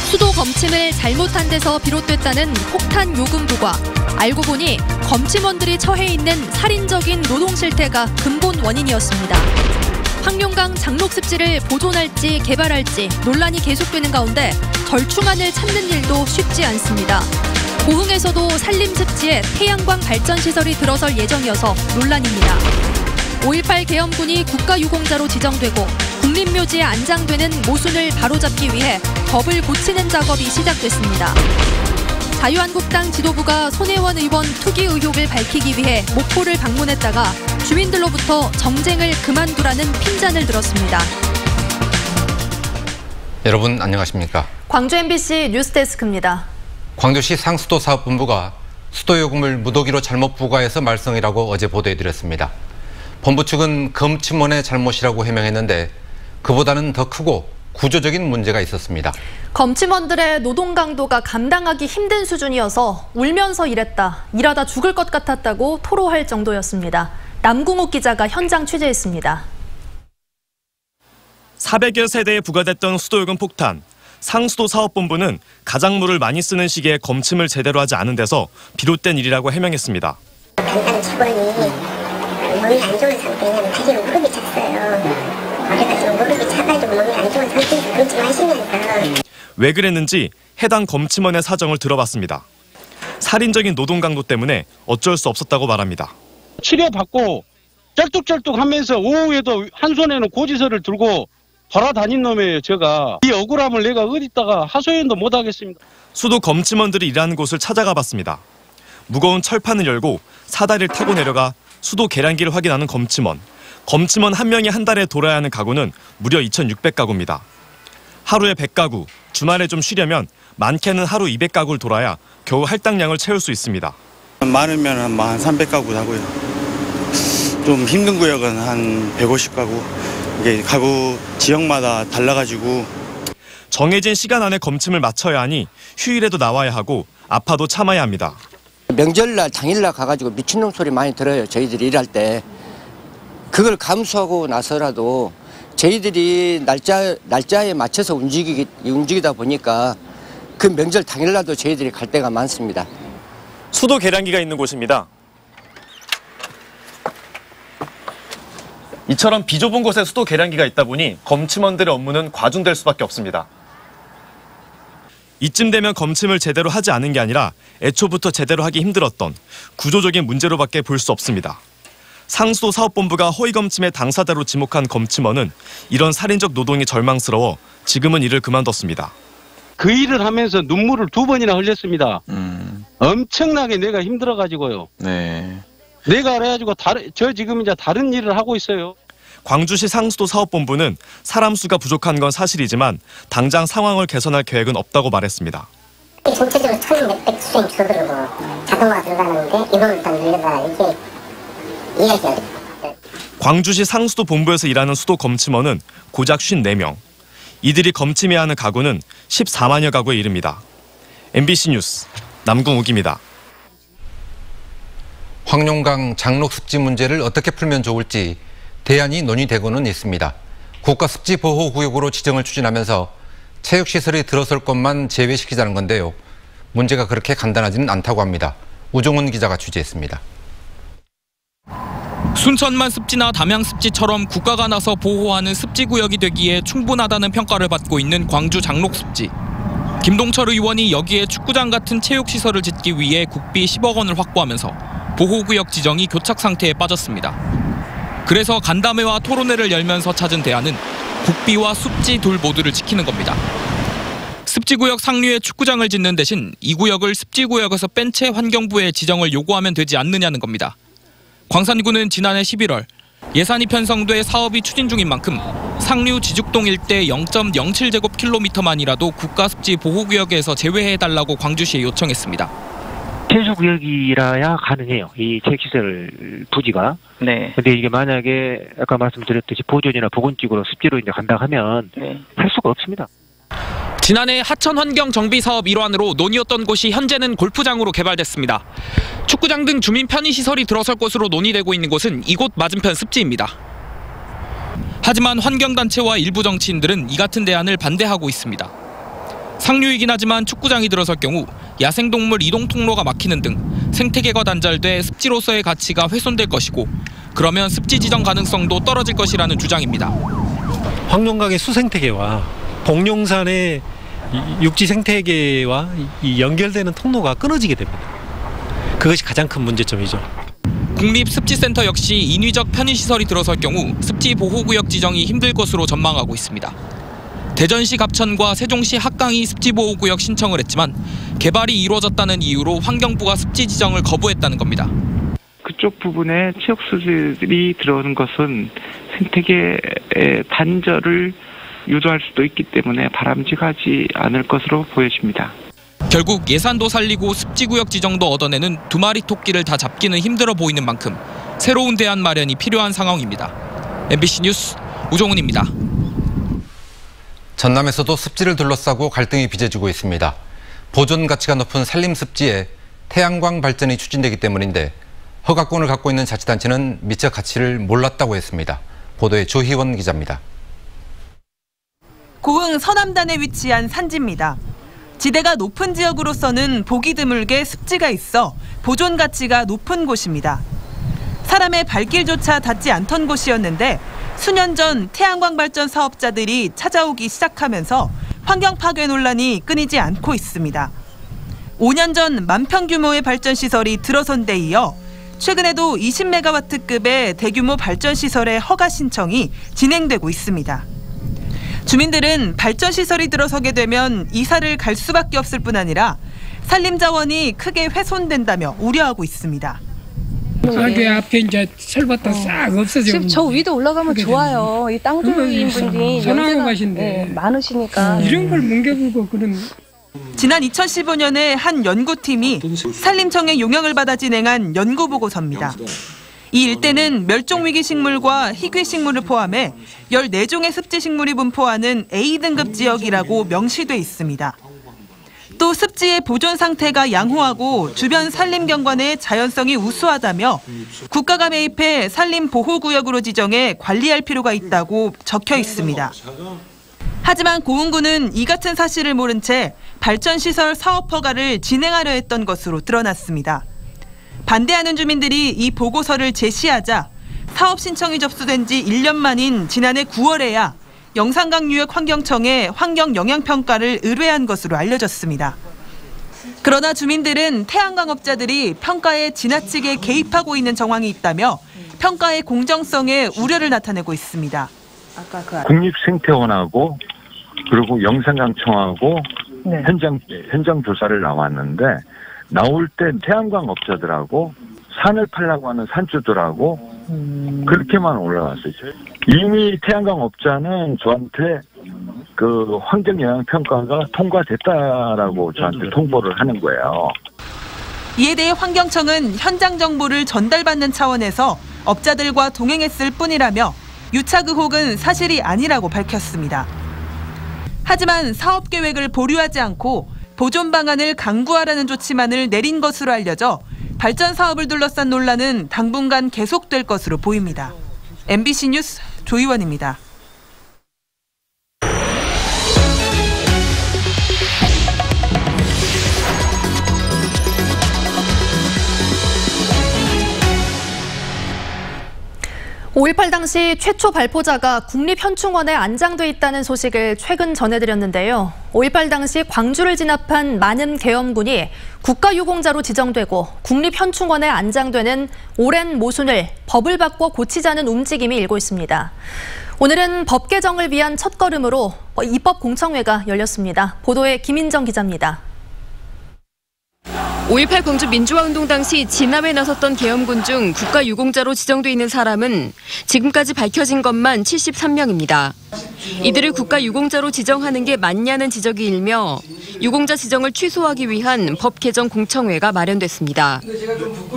수도 검침을 잘못한 데서 비롯됐다는 폭탄 요금 부과. 알고 보니 검침원들이 처해 있는 살인적인 노동 실태가 근본 원인이었습니다. 황룡강 장록습지를 보존할지 개발할지 논란이 계속되는 가운데 절충안을 찾는 일도 쉽지 않습니다. 고흥에서도 산림습지에 태양광 발전시설이 들어설 예정이어서 논란입니다. 5.18 계엄군이 국가유공자로 지정되고 국립묘지에 안장되는 모순을 바로잡기 위해 법을 고치는 작업이 시작됐습니다. 자유한국당 지도부가 손혜원 의원 투기 의혹을 밝히기 위해 목포를 방문했다가 주민들로부터 정쟁을 그만두라는 핀잔을 들었습니다. 여러분 안녕하십니까? 광주 MBC 뉴스데스크입니다. 광주시 상수도 사업본부가 수도요금을 무더기로 잘못 부과해서 말썽이라고 어제 보도해드렸습니다. 본부 측은 검침원의 잘못이라고 해명했는데 그보다는 더 크고 구조적인 문제가 있었습니다. 검침원들의 노동 강도가 감당하기 힘든 수준이어서 울면서 일했다, 일하다 죽을 것 같았다고 토로할 정도였습니다. 남궁욱 기자가 현장 취재했습니다. 400여 세대에 부과됐던 수도요금 폭탄. 상수도 사업본부는 가작물을 많이 쓰는 시기에 검침을 제대로 하지 않은 데서 비롯된 일이라고 해명했습니다. 간단 직원이 몸이 안 좋은 상태냐면 다리로 무릎이 찼어요. 그래가지고 무릎이 차가지고 몸이 안 좋은 상태에서 검침하시면서. 왜 그랬는지 해당 검침원의 사정을 들어봤습니다. 살인적인 노동 강도 때문에 어쩔 수 없었다고 말합니다. 치료받고 쩔뚝쩔뚝하면서 오후에도 한 손에는 고지서를 들고 돌아다닌 놈이에요, 제가. 이 억울함을 내가 어디다가 하소연도 못하겠습니다. 수도 검침원들이 일하는 곳을 찾아가 봤습니다. 무거운 철판을 열고 사다리를 타고 내려가 수도 계량기를 확인하는 검침원. 검침원 한 명이 한 달에 돌아야 하는 가구는 무려 2,600가구입니다. 하루에 100가구, 주말에 좀 쉬려면 많게는 하루 200가구를 돌아야 겨우 할당량을 채울 수 있습니다. 많으면 한 300가구 하고요. 좀 힘든 구역은 한 150가구. 이게 가구 지역마다 달라가지고. 정해진 시간 안에 검침을 마쳐야 하니 휴일에도 나와야 하고 아파도 참아야 합니다. 명절날 당일날 가가지고 미친놈 소리 많이 들어요. 저희들이 일할 때. 그걸 감수하고 나서라도 저희들이 날짜에 맞춰서 움직이다 보니까 그 명절 당일날도 저희들이 갈 때가 많습니다. 수도 계량기가 있는 곳입니다. 이처럼 비좁은 곳에 수도 계량기가 있다 보니 검침원들의 업무는 과중될 수밖에 없습니다. 이쯤 되면 검침을 제대로 하지 않은 게 아니라 애초부터 제대로 하기 힘들었던 구조적인 문제로밖에 볼 수 없습니다. 상수도 사업본부가 허위 검침의 당사자로 지목한 검침원은 이런 살인적 노동이 절망스러워 지금은 일을 그만뒀습니다. 그 일을 하면서 눈물을 2번이나 흘렸습니다. 엄청나게 내가 힘들어가지고요. 네. 내가 그래가지고 저 지금 이제 다른 일을 하고 있어요. 광주시 상수도 사업본부는 사람 수가 부족한 건 사실이지만 당장 상황을 개선할 계획은 없다고 말했습니다. 전체적으로 1,600 수행 줄어들고 자동화가 들어가는데 이걸 일단 늘려다 이게 이해하기가 어렵다. 광주시 상수도 본부에서 일하는 수도 검침원은 고작 54명. 이들이 검침해야 하는 가구는 14만여 가구에 이릅니다. MBC 뉴스 남궁욱입니다. 황룡강 장록습지 문제를 어떻게 풀면 좋을지 대안이 논의되고는 있습니다. 국가습지보호구역으로 지정을 추진하면서 체육시설이 들어설 것만 제외시키자는 건데요. 문제가 그렇게 간단하지는 않다고 합니다. 우종훈 기자가 취재했습니다. 순천만 습지나 담양 습지처럼 국가가 나서 보호하는 습지구역이 되기에 충분하다는 평가를 받고 있는 광주 장록습지. 김동철 의원이 여기에 축구장 같은 체육시설을 짓기 위해 국비 10억 원을 확보하면서 보호구역 지정이 교착 상태에 빠졌습니다. 그래서 간담회와 토론회를 열면서 찾은 대안은 국비와 습지 둘 모두를 지키는 겁니다. 습지구역 상류에 축구장을 짓는 대신 이 구역을 습지구역에서 뺀 채 환경부에 지정을 요구하면 되지 않느냐는 겁니다. 광산구는 지난해 11월 예산이 편성돼 사업이 추진 중인 만큼 상류 지죽동 일대 0.07제곱킬로미터만이라도 국가습지 보호구역에서 제외해달라고 광주시에 요청했습니다. 폐수구역이라야 가능해요. 이 체육시설 부지가. 네. 근데 이게 만약에 아까 말씀드렸듯이 보존이나 보건직으로 습지로 이제 간다고 하면 할 수가 없습니다. 지난해 하천 환경 정비 사업 일환으로 논의였던 곳이 현재는 골프장으로 개발됐습니다. 축구장 등 주민 편의 시설이 들어설 것으로 논의되고 있는 곳은 이곳 맞은편 습지입니다. 하지만 환경단체와 일부 정치인들은 이 같은 대안을 반대하고 있습니다. 상류이긴 하지만 축구장이 들어설 경우 야생동물 이동 통로가 막히는 등 생태계가 단절돼 습지로서의 가치가 훼손될 것이고 그러면 습지 지정 가능성도 떨어질 것이라는 주장입니다. 황룡강의 수생태계와 복룡산의 육지 생태계와 이 연결되는 통로가 끊어지게 됩니다. 그것이 가장 큰 문제점이죠. 국립습지센터 역시 인위적 편의시설이 들어설 경우 습지 보호구역 지정이 힘들 것으로 전망하고 있습니다. 대전시 갑천과 세종시 합강이 습지보호구역 신청을 했지만 개발이 이루어졌다는 이유로 환경부가 습지 지정을 거부했다는 겁니다. 그쪽 부분에 체육시설이 들어오는 것은 생태계의 단절을 유도할 수도 있기 때문에 바람직하지 않을 것으로 보여집니다. 결국 예산도 살리고 습지구역 지정도 얻어내는 두 마리 토끼를 다 잡기는 힘들어 보이는 만큼 새로운 대안 마련이 필요한 상황입니다. MBC 뉴스 우종훈입니다. 전남에서도 습지를 둘러싸고 갈등이 빚어지고 있습니다. 보존 가치가 높은 산림습지에 태양광 발전이 추진되기 때문인데 허가권을 갖고 있는 자치단체는 미처 가치를 몰랐다고 했습니다. 보도에 조희원 기자입니다. 고흥 서남단에 위치한 산지입니다. 지대가 높은 지역으로서는 보기 드물게 습지가 있어 보존 가치가 높은 곳입니다. 사람의 발길조차 닿지 않던 곳이었는데 수년 전 태양광 발전 사업자들이 찾아오기 시작하면서 환경 파괴 논란이 끊이지 않고 있습니다. 5년 전 만평 규모의 발전 시설이 들어선 데 이어 최근에도 20메가와트급의 대규모 발전 시설의 허가 신청이 진행되고 있습니다. 주민들은 발전 시설이 들어서게 되면 이사를 갈 수밖에 없을 뿐 아니라 산림 자원이 크게 훼손된다며 우려하고 있습니다. 그 앞에 이제 철밭도 싹 없어지고. 저 위도 올라가면 좋아요. 이 땅 주인 분들이 연세가 많으시니까. 이런 걸 뭉개불고 그런. 지난 2015년에 한 연구팀이 산림청의 용역을 받아 진행한 연구보고서입니다. 이 일대는 멸종위기 식물과 희귀 식물을 포함해 14종의 습지식물이 분포하는 A등급 지역이라고 명시돼 있습니다. 또 습지의 보존 상태가 양호하고 주변 산림 경관의 자연성이 우수하다며 국가가 매입해 산림 보호구역으로 지정해 관리할 필요가 있다고 적혀 있습니다. 하지만 고흥구는 이 같은 사실을 모른 채 발전시설 사업 허가를 진행하려 했던 것으로 드러났습니다. 반대하는 주민들이 이 보고서를 제시하자 사업 신청이 접수된 지 1년 만인 지난해 9월에야 영산강유역 환경청에 환경영향평가를 의뢰한 것으로 알려졌습니다. 그러나 주민들은 태양광업자들이 평가에 지나치게 개입하고 있는 정황이 있다며 평가의 공정성에 우려를 나타내고 있습니다. 국립생태원하고 그리고 영산강청하고 현장 조사를 나왔는데 나올 때 태양광업자들하고 산을 팔려고 하는 산주들하고 그렇게만 올라왔어요. 이미 태양광업자는 저한테 그 환경영향평가가 통과됐다라고 저한테 통보를 하는 거예요. 이에 대해 환경청은 현장 정보를 전달받는 차원에서 업자들과 동행했을 뿐이라며 유착 의혹은 사실이 아니라고 밝혔습니다. 하지만 사업 계획을 보류하지 않고 보존 방안을 강구하라는 조치만을 내린 것으로 알려져 발전 사업을 둘러싼 논란은 당분간 계속될 것으로 보입니다. MBC 뉴스 조희원입니다. 5.18 당시 최초 발포자가 국립현충원에 안장돼 있다는 소식을 최근 전해드렸는데요. 5.18 당시 광주를 진압한 만은 계엄군이 국가유공자로 지정되고 국립현충원에 안장되는 오랜 모순을 법을 바꿔 고치자는 움직임이 일고 있습니다. 오늘은 법 개정을 위한 첫걸음으로 입법공청회가 열렸습니다. 보도에 김인정 기자입니다. 5.18 광주 민주화운동 당시 진압에 나섰던 계엄군 중 국가유공자로 지정돼 있는 사람은 지금까지 밝혀진 것만 73명입니다. 이들을 국가유공자로 지정하는 게 맞냐는 지적이 일며 유공자 지정을 취소하기 위한 법 개정 공청회가 마련됐습니다.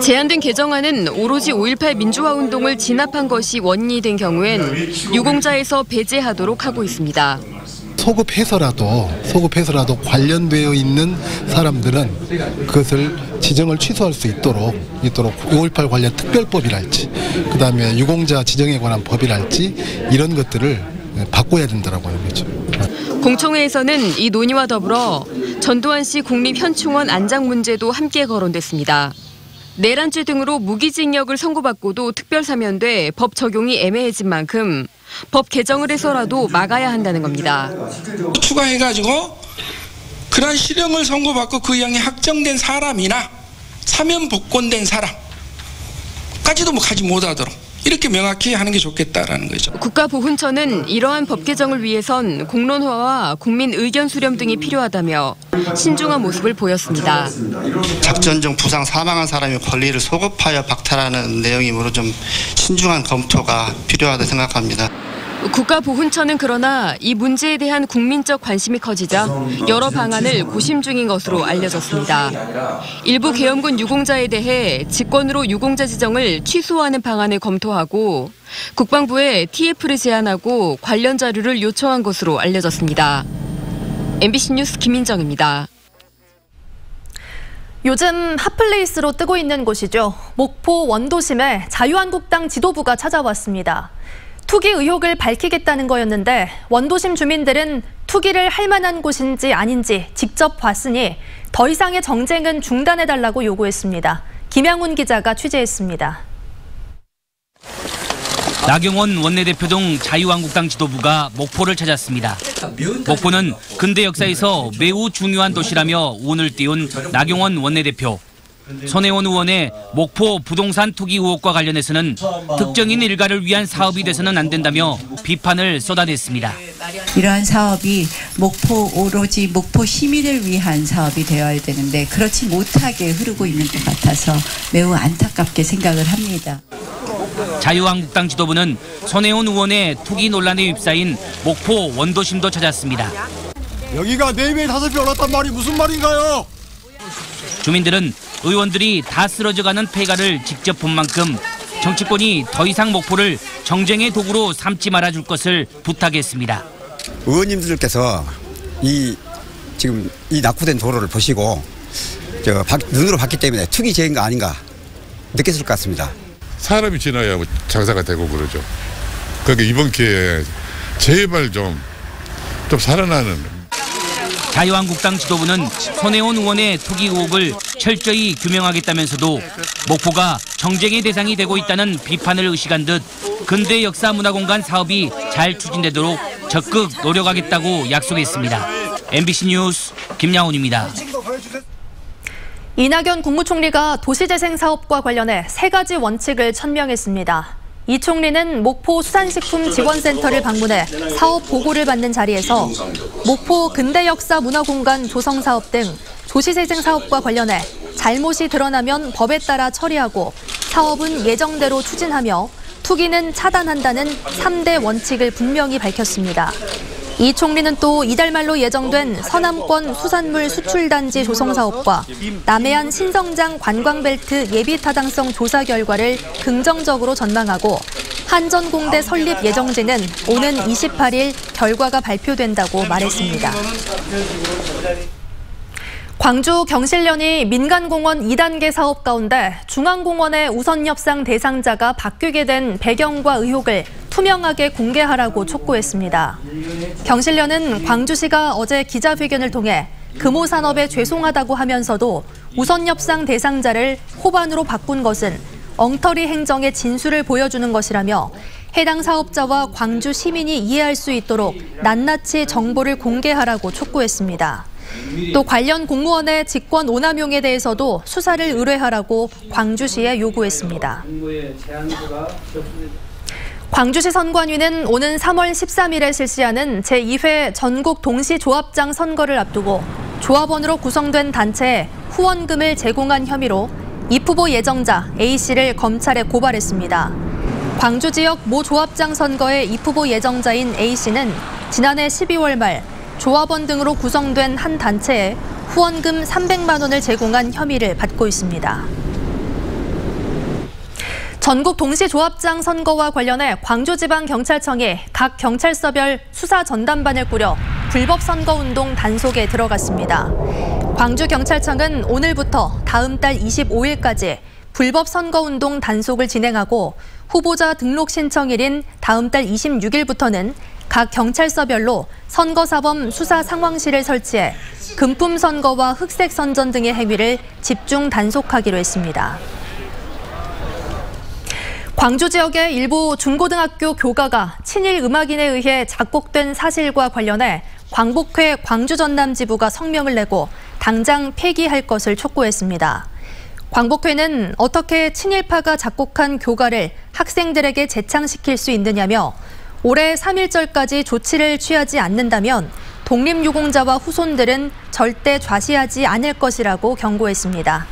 제안된 개정안은 오로지 5.18 민주화운동을 진압한 것이 원인이 된 경우엔 유공자에서 배제하도록 하고 있습니다. 소급해서라도 관련되어 있는 사람들은 그것을 지정을 취소할 수 있도록 5.18 관련 특별법이랄지 그다음에 유공자 지정에 관한 법이랄지 이런 것들을 바꿔야 된다고 하는 거죠. 공청회에서는 이 논의와 더불어 전두환 씨 국립현충원 안장 문제도 함께 거론됐습니다. 내란죄 등으로 무기징역을 선고받고도 특별사면돼 법 적용이 애매해진 만큼 법 개정을 해서라도 막아야 한다는 겁니다. 추가해가지고 그런 실형을 선고받고 그 형이 확정된 사람이나 사면 복권된 사람까지도 가지 못하도록 이렇게 명확히 하는 게 좋겠다라는 거죠. 국가보훈처는 이러한 법 개정을 위해선 공론화와 국민 의견 수렴 등이 필요하다며 신중한 모습을 보였습니다. 작전 중 부상 사망한 사람의 권리를 소급하여 박탈하는 내용이므로 좀 신중한 검토가 필요하다고 생각합니다. 국가보훈처는 그러나 이 문제에 대한 국민적 관심이 커지자 여러 방안을 고심 중인 것으로 알려졌습니다. 일부 계엄군 유공자에 대해 직권으로 유공자 지정을 취소하는 방안을 검토하고 국방부에 TF를 제안하고 관련 자료를 요청한 것으로 알려졌습니다. MBC 뉴스 김민정입니다. 요즘 핫플레이스로 뜨고 있는 곳이죠. 목포 원도심에 자유한국당 지도부가 찾아왔습니다. 투기 의혹을 밝히겠다는 거였는데 원도심 주민들은 투기를 할 만한 곳인지 아닌지 직접 봤으니 더 이상의 정쟁은 중단해달라고 요구했습니다. 김양훈 기자가 취재했습니다. 나경원 원내대표 등 자유한국당 지도부가 목포를 찾았습니다. 목포는 근대 역사에서 매우 중요한 도시라며 운을 띄운 나경원 원내대표. 손혜원 의원의 목포 부동산 투기 의혹과 관련해서는 특정인 일가를 위한 사업이 돼서는 안 된다며 비판을 쏟아냈습니다. 이러한 사업이 오로지 목포 시민을 위한 사업이 되어야 되는데 그렇지 못하게 흐르고 있는 것 같아서 매우 안타깝게 생각을 합니다. 자유한국당 지도부는 손혜원 의원의 투기 논란에 휩싸인 목포 원도심도 찾았습니다. 여기가 4배, 5배 올랐단 말이 무슨 말인가요? 주민들은 의원들이 다 쓰러져가는 폐가를 직접 본 만큼 정치권이 더 이상 목포를 정쟁의 도구로 삼지 말아줄 것을 부탁했습니다. 의원님들께서 지금 이 낙후된 도로를 보시고 눈으로 봤기 때문에 투기 제인 거 아닌가 느꼈을 것 같습니다. 사람이 지나야 장사가 되고 그러죠. 그러니까 이번 기회에 제발 좀 살아나는. 자유한국당 지도부는 손혜원 의원의 투기 의혹을 철저히 규명하겠다면서도 목포가 정쟁의 대상이 되고 있다는 비판을 의식한 듯 근대 역사 문화공간 사업이 잘 추진되도록 적극 노력하겠다고 약속했습니다. MBC 뉴스 김양훈입니다. 이낙연 국무총리가 도시재생 사업과 관련해 3가지 원칙을 천명했습니다. 이 총리는 목포 수산식품지원센터를 방문해 사업 보고를 받는 자리에서 목포 근대역사 문화공간 조성 사업 등 도시재생 사업과 관련해 잘못이 드러나면 법에 따라 처리하고 사업은 예정대로 추진하며 투기는 차단한다는 3대 원칙을 분명히 밝혔습니다. 이 총리는 또 이달 말로 예정된 서남권 수산물 수출단지 조성 사업과 남해안 신성장 관광벨트 예비타당성 조사 결과를 긍정적으로 전망하고 한전공대 설립 예정지는 오는 28일 결과가 발표된다고 말했습니다. 광주 경실련이 민간공원 2단계 사업 가운데 중앙공원의 우선협상 대상자가 바뀌게 된 배경과 의혹을 투명하게 공개하라고 촉구했습니다. 경실련은 광주시가 어제 기자회견을 통해 금호산업에 죄송하다고 하면서도 우선협상 대상자를 호반으로 바꾼 것은 엉터리 행정의 진수를 보여주는 것이라며 해당 사업자와 광주 시민이 이해할 수 있도록 낱낱이 정보를 공개하라고 촉구했습니다. 또 관련 공무원의 직권 오남용에 대해서도 수사를 의뢰하라고 광주시에 요구했습니다. 광주시 선관위는 오는 3월 13일에 실시하는 제2회 전국 동시조합장 선거를 앞두고 조합원으로 구성된 단체에 후원금을 제공한 혐의로 입후보 예정자 A씨를 검찰에 고발했습니다. 광주 지역 모 조합장 선거의 입후보 예정자인 A씨는 지난해 12월 말 조합원 등으로 구성된 한 단체에 후원금 300만 원을 제공한 혐의를 받고 있습니다. 전국 동시조합장 선거와 관련해 광주지방경찰청이 각 경찰서별 수사 전담반을 꾸려 불법 선거운동 단속에 들어갔습니다. 광주경찰청은 오늘부터 다음 달 25일까지 불법 선거운동 단속을 진행하고 후보자 등록 신청일인 다음 달 26일부터는 각 경찰서별로 선거사범 수사 상황실을 설치해 금품 선거와 흑색 선전 등의 행위를 집중 단속하기로 했습니다. 광주 지역의 일부 중고등학교 교가가 친일 음악인에 의해 작곡된 사실과 관련해 광복회 광주전남지부가 성명을 내고 당장 폐기할 것을 촉구했습니다. 광복회는 어떻게 친일파가 작곡한 교가를 학생들에게 재창시킬 수 있느냐며 올해 3.1절까지 조치를 취하지 않는다면 독립유공자와 후손들은 절대 좌시하지 않을 것이라고 경고했습니다.